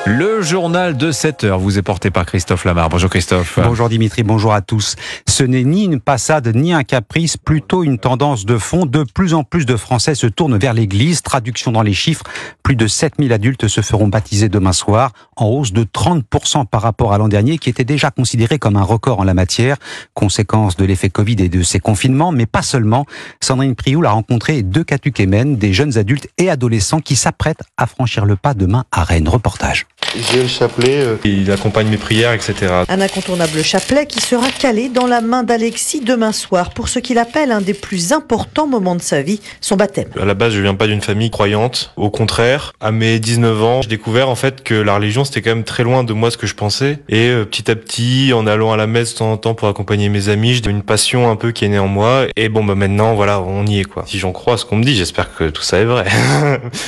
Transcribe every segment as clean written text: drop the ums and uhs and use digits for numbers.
Le journal de 7h vous est porté par Christophe Lamar. Bonjour Christophe. Bonjour Dimitri, bonjour à tous. Ce n'est ni une passade ni un caprice, plutôt une tendance de fond. De plus en plus de Français se tournent vers l'église. Traduction dans les chiffres, plus de 7000 adultes se feront baptiser demain soir, en hausse de 30% par rapport à l'an dernier, qui était déjà considéré comme un record en la matière. Conséquence de l'effet Covid et de ses confinements, mais pas seulement. Sandrine Prioul a rencontré 2 catéchumènes, des jeunes adultes et adolescents qui s'apprêtent à franchir le pas demain à Rennes. Reportage. J'ai le chapelet, il accompagne mes prières, etc. Un incontournable chapelet qui sera calé dans la main d'Alexis demain soir pour ce qu'il appelle un des plus importants moments de sa vie, son baptême. À la base, je viens pas d'une famille croyante. Au contraire, à mes 19 ans, j'ai découvert en fait que la religion c'était quand même très loin de moi ce que je pensais. Et petit à petit, en allant à la messe de temps en temps pour accompagner mes amis, j'ai une passion un peu qui est née en moi. Et bon, maintenant, voilà, on y est quoi. Si j'en crois à ce qu'on me dit, j'espère que tout ça est vrai.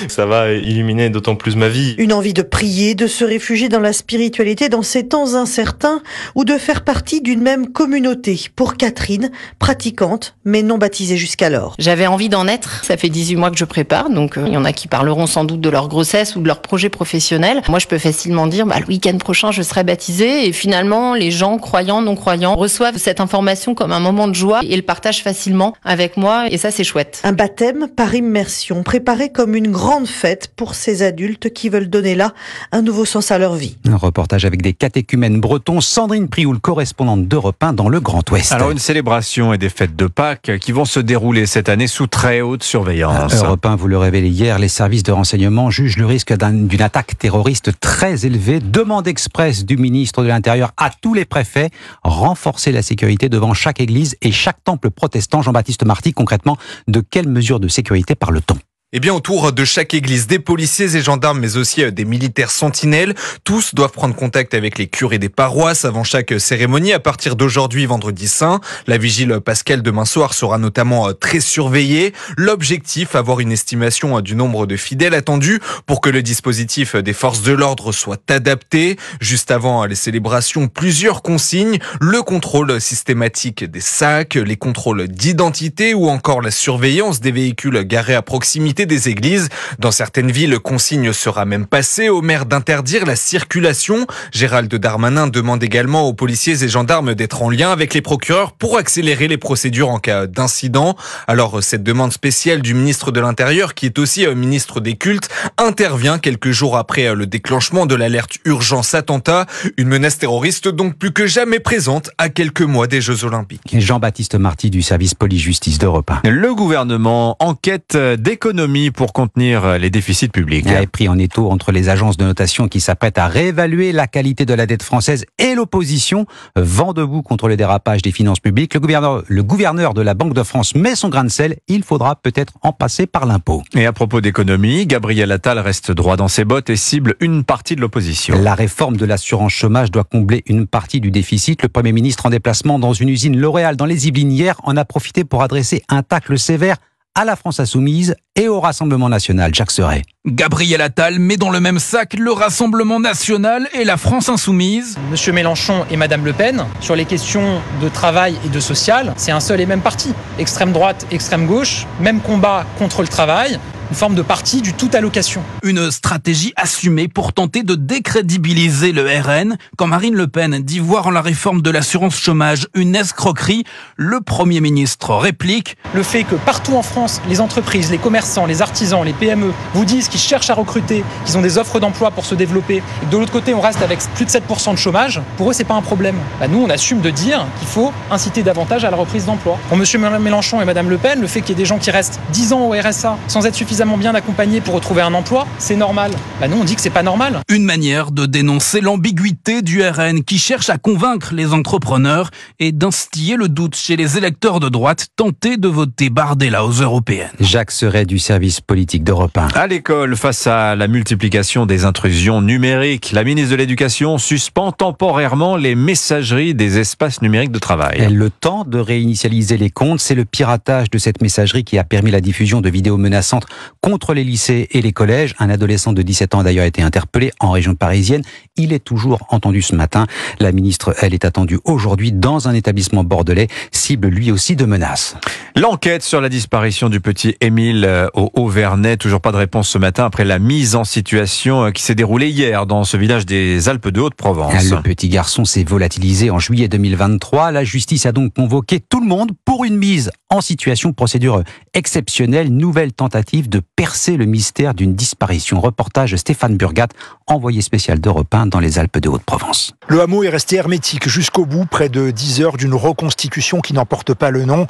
Ça va illuminer d'autant plus ma vie. Une envie de prier, de se réfugier dans la spiritualité dans ces temps incertains ou de faire partie d'une même communauté. Pour Catherine, pratiquante, mais non baptisée jusqu'alors. J'avais envie d'en être. Ça fait 18 mois que je prépare, donc il y en a qui parleront sans doute de leur grossesse ou de leur projet professionnel. Moi, je peux facilement dire, le week-end prochain, je serai baptisée. Et finalement, les gens, croyants, non-croyants, reçoivent cette information comme un moment de joie et le partagent facilement avec moi. Et ça, c'est chouette. Un baptême par immersion, préparé comme une grande fête pour ces adultes qui veulent donner là un nouveau sens à leur vie. Un reportage avec des catéchumènes bretons. Sandrine Prioul, correspondante d'Europe 1 dans le Grand Ouest. Alors une célébration et des fêtes de Pâques qui vont se dérouler cette année sous très haute surveillance. Europe 1 vous le révélez hier, les services de renseignement jugent le risque d'une attaque terroriste très élevée. Demande express du ministre de l'Intérieur à tous les préfets, renforcer la sécurité devant chaque église et chaque temple protestant. Jean-Baptiste Marty, concrètement, de quelles mesures de sécurité parle-t-on ? Eh bien, autour de chaque église, des policiers et gendarmes, mais aussi des militaires sentinelles. Tous doivent prendre contact avec les curés des paroisses avant chaque cérémonie. À partir d'aujourd'hui, vendredi saint, la vigile pascale demain soir sera notamment très surveillée. L'objectif, avoir une estimation du nombre de fidèles attendus pour que le dispositif des forces de l'ordre soit adapté. Juste avant les célébrations, plusieurs consignes. Le contrôle systématique des sacs, les contrôles d'identité ou encore la surveillance des véhicules garés à proximité des églises. Dans certaines villes, consigne sera même passée au maire d'interdire la circulation. Gérald Darmanin demande également aux policiers et gendarmes d'être en lien avec les procureurs pour accélérer les procédures en cas d'incident. Alors, cette demande spéciale du ministre de l'Intérieur, qui est aussi ministre des cultes, intervient quelques jours après le déclenchement de l'alerte urgence attentat. Une menace terroriste donc plus que jamais présente à quelques mois des Jeux Olympiques. Jean-Baptiste Marty du service police-justice d'Europe 1. Le gouvernement enquête d'économie pour contenir les déficits publics. Il a pris en étau entre les agences de notation qui s'apprêtent à réévaluer la qualité de la dette française et l'opposition. Vent debout contre le dérapage des finances publiques. Le gouverneur de la Banque de France met son grain de sel. Il faudra peut-être en passer par l'impôt. Et à propos d'économie, Gabriel Attal reste droit dans ses bottes et cible une partie de l'opposition. La réforme de l'assurance chômage doit combler une partie du déficit. Le Premier ministre en déplacement dans une usine L'Oréal dans les Yvelines hier en a profité pour adresser un tacle sévère à la France Insoumise et au Rassemblement National. Jacques Serret. Gabriel Attal met dans le même sac le Rassemblement National et la France Insoumise. Monsieur Mélenchon et Madame Le Pen, sur les questions de travail et de social, c'est un seul et même parti. Extrême droite, extrême gauche, même combat contre le travail. Une forme de parti du tout allocation. Une stratégie assumée pour tenter de décrédibiliser le RN. Quand Marine Le Pen dit voir en la réforme de l'assurance chômage une escroquerie, le Premier ministre réplique. Le fait que partout en France, les entreprises, les commerçants, les artisans, les PME vous disent qu'ils cherchent à recruter, qu'ils ont des offres d'emploi pour se développer, et que de l'autre côté on reste avec plus de 7% de chômage, pour eux c'est pas un problème. Nous on assume de dire qu'il faut inciter davantage à la reprise d'emploi. Pour Monsieur Mélenchon et Madame Le Pen, le fait qu'il y ait des gens qui restent 10 ans au RSA sans être suffisamment bien accompagnés pour retrouver un emploi, c'est normal. Nous, on dit que c'est pas normal. Une manière de dénoncer l'ambiguïté du RN qui cherche à convaincre les entrepreneurs et d'instiller le doute chez les électeurs de droite tentés de voter Bardella aux européennes. Jacques Serret du service politique d'Europe 1. À l'école, face à la multiplication des intrusions numériques, la ministre de l'Éducation suspend temporairement les messageries des espaces numériques de travail. Le temps de réinitialiser les comptes, c'est le piratage de cette messagerie qui a permis la diffusion de vidéos menaçantes contre les lycées et les collèges. Un adolescent de 17 ans a d'ailleurs été interpellé en région parisienne. Il est toujours entendu ce matin. La ministre, elle, est attendue aujourd'hui dans un établissement bordelais, cible lui aussi de menaces. L'enquête sur la disparition du petit Émile au Haut-Vernay, toujours pas de réponse ce matin après la mise en situation qui s'est déroulée hier dans ce village des Alpes de Haute-Provence. Le petit garçon s'est volatilisé en juillet 2023. La justice a donc convoqué tout le monde pour une mise en situation, procédure exceptionnelle, nouvelle tentative de percer le mystère d'une disparition. Reportage Stéphane Burgat, envoyé spécial d'Europe 1 dans les Alpes de Haute-Provence. Le hameau est resté hermétique jusqu'au bout, près de 10 heures d'une reconstitution qui n'en porte pas le nom.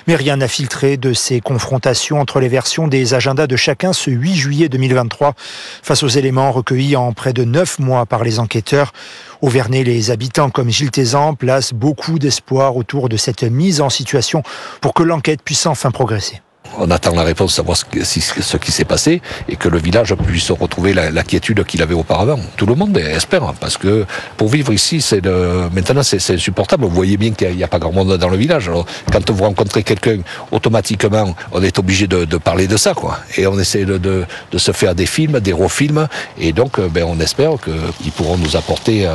Mais rien n'a filtré de ces confrontations entre les versions des agendas de chacun ce 8 juillet 2023. Face aux éléments recueillis en près de 9 mois par les enquêteurs, au Vernay, les habitants comme Gilles Tézan placent beaucoup d'espoir autour de cette mise en situation pour que l'enquête puisse enfin progresser. On attend la réponse, savoir ce qui s'est passé et que le village puisse retrouver la quiétude qu'il avait auparavant. Tout le monde espère, parce que pour vivre ici, maintenant c'est insupportable. Vous voyez bien qu'il n'y a pas grand monde dans le village. Alors, quand vous rencontrez quelqu'un, automatiquement, on est obligé de parler de ça, quoi. Et on essaie de se faire des films, des refilms, et donc on espère qu'ils pourront nous apporter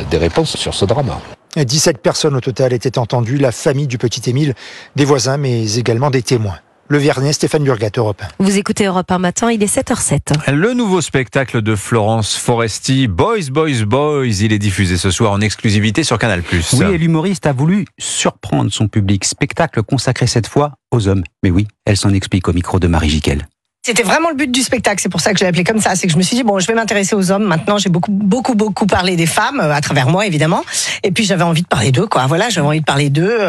des réponses sur ce drame. 17 personnes au total étaient entendues, la famille du petit Émile, des voisins, mais également des témoins. Le Vernay, Stéphane Burgat, Europe 1. Vous écoutez Europe 1 matin, il est 7h07. Le nouveau spectacle de Florence Foresti, Boys, Boys, Boys, il est diffusé ce soir en exclusivité sur Canal+. Oui, et l'humoriste a voulu surprendre son public. Spectacle consacré cette fois aux hommes. Mais oui, elle s'en explique au micro de Marie Jiquel. C'était vraiment le but du spectacle, c'est pour ça que je l'ai appelé comme ça. C'est que je me suis dit, bon, je vais m'intéresser aux hommes. Maintenant, j'ai beaucoup parlé des femmes, à travers moi, évidemment. Et puis, j'avais envie de parler d'eux, quoi. Voilà, j'avais envie de parler d'eux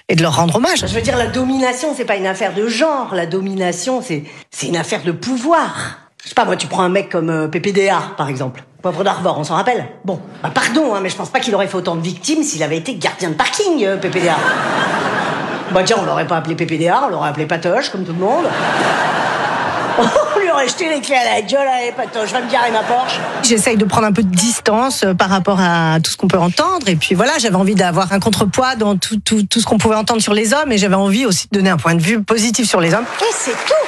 et de leur rendre hommage. Je veux dire, la domination, c'est pas une affaire de genre. La domination, c'est une affaire de pouvoir. Je sais pas, moi, tu prends un mec comme PPDA, par exemple. Pauvre d'Arvor, on s'en rappelle. Bon, pardon, mais je pense pas qu'il aurait fait autant de victimes s'il avait été gardien de parking, PPDA. Tiens, on l'aurait pas appelé PPDA, on l'aurait appelé Patoche, comme tout le monde. On lui aurait jeté les clés à la gueule, allez Patoche, je vais me garer ma Porsche. J'essaye de prendre un peu de distance par rapport à tout ce qu'on peut entendre. Et puis voilà, j'avais envie d'avoir un contrepoids dans tout ce qu'on pouvait entendre sur les hommes. Et j'avais envie aussi de donner un point de vue positif sur les hommes. Et c'est tout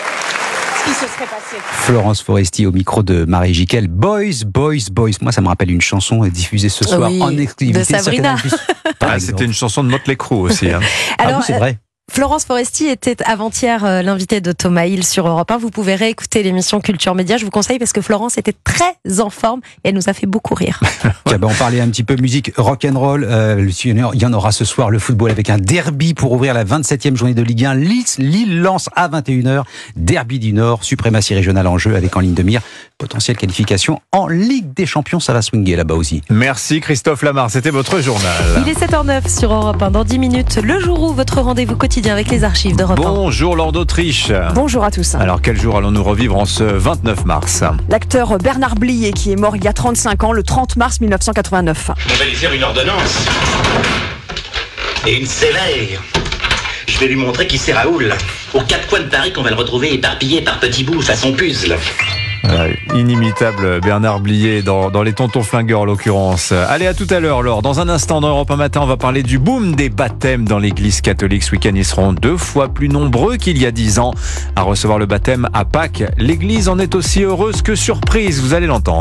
ce qui se serait passé. Florence Foresti au micro de Marie Jiquel. Boys, Boys, Boys. Moi, ça me rappelle une chanson diffusée ce soir en exclusivité de Sabrina. Sur Canal+. C'était une chanson de Motley Crue aussi. Hein. Alors, c'est vrai. Florence Foresti était avant-hier l'invitée de Thomas Hill sur Europe 1. Vous pouvez réécouter l'émission Culture Média. Je vous conseille parce que Florence était très en forme et elle nous a fait beaucoup rire. On parlait un petit peu musique rock'n'roll. Il y en aura ce soir le football avec un derby pour ouvrir la 27e journée de Ligue 1. Lille lance à 21h. Derby du Nord, suprématie régionale en jeu avec en ligne de mire potentielle qualification en Ligue des Champions. Ça va swinguer là-bas aussi. Merci Christophe Lamar, c'était votre journal. Il est 7h09 sur Europe 1. Dans 10 minutes, le jour où votre rendez-vous quotidien avec les archives d'Europe 1. Bonjour Laure d'Autriche. Bonjour à tous. Alors quel jour allons-nous revivre en ce 29 mars? L'acteur Bernard Blier qui est mort il y a 35 ans, le 30 mars 1989. On va lui faire une ordonnance. Et une sévère. Je vais lui montrer qui c'est Raoul. Aux quatre coins de Paris qu'on va le retrouver éparpillé par petits bouts façon puzzle. Inimitable Bernard Blier dans les tontons flingueurs en l'occurrence. Allez, à tout à l'heure Laure. Dans un instant dans Europe 1 Matin, on va parler du boom des baptêmes dans l'église catholique. Ce week-end, ils seront 2 fois plus nombreux qu'il y a 10 ans à recevoir le baptême à Pâques. L'église en est aussi heureuse que surprise, vous allez l'entendre.